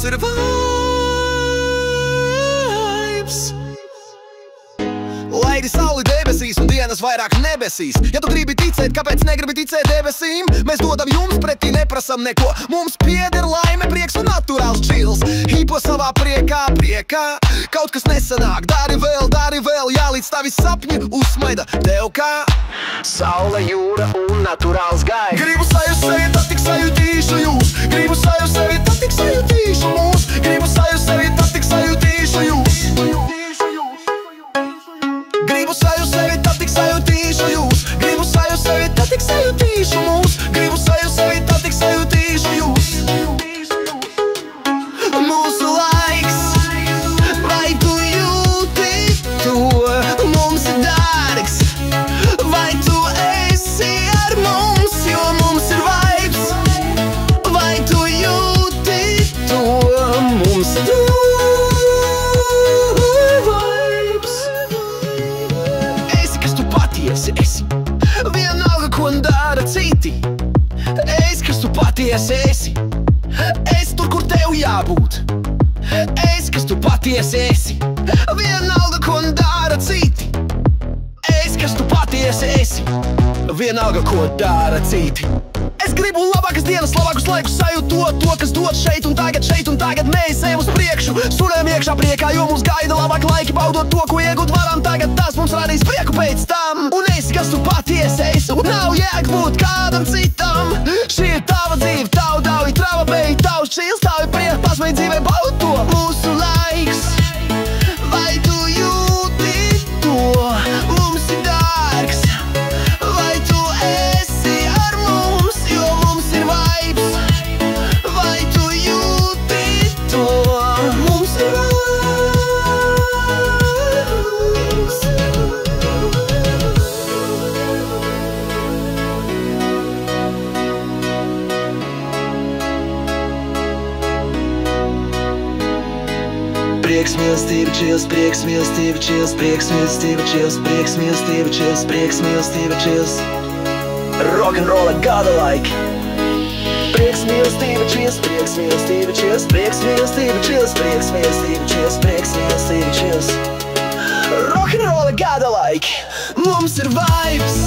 mums ir vibes. Lai ir sauli debesīs un dienas vairāk nebesīs. Ja tu gribi ticēt, kāpēc negribi ticēt debesīm? Mēs dodam jums pretī, neprasam neko. Mums pieder laime, prieks un naturāls čils. Hipo savā priekā, kaut kas nesanāk. Dari vēl, jā, līdz tavi sapņi uzsmaida tev kā saule, jūra un naturāls gaiss. Gribu sajust sevi, tad tik sajutīšu jūs. Gribu sajust sevi, tad tik sajutīšu mūs. Gribu sajust sevi, tad tik sajutīšu jūs. Gribu sajust sevi, tad tik sajutīšu jūs. Gribu sajust sevi, tad tik sajutīšu mūs. Gribu sajust sevi, tad tik sajutīšu jūs. Mūsu laiks, vai tu jūti to? Mums ir dārgs, vai tu esi ar mums? Jo mums ir vibes, vai tu jūti to? Mums ir esi. Vienalga, ko dara citi. Esi, kas tu patiesi esi. Esi tur, kur tev jābūt. Esi, kas tu patiesi esi. Vienalga, ko dara citi. Esi, kas tu patiesi esi. Vienalga, ko dara citi. Es gribu labākas dienas, labākus laikus, sajūt to, kas dod šeit un tagad mēs ejam uz priekšu. Surējam iekšā priekā, jo mūs gaida labāk laiki, baudot to, ko iegūt varam tagad. Tas mums radīs prieku pēc tam. Un esi, kas tu patiesi esi. Nav jēga būt kādam citam. Šī ir tava dzīve, tavu dauji, trava beig, tavs čils, tavi priek, pasmeļ dzīvē, baud to. Mūsu laiks, vai tu jūti to? Mums ir dārgs, vai tu esi ar mums? Jo mums ir vibes, vai tu jūti to? Mums ir vibes. Prieks, mīlestība, čils, prieks, mīlestība, čils, prieks, mīlestība, čils, prieks, mīlestība, čils, prieks, mīlestība, čils. Rock'n'rolla gada laiki. Prieks, mīlestība, čils, prieks, mīlestība, čils, prieks, mīlestība, čils, prieks, mīlestība, čils, prieks, mīlestība, čils. Rock'n'rolla gada laiki. Mums ir vibes.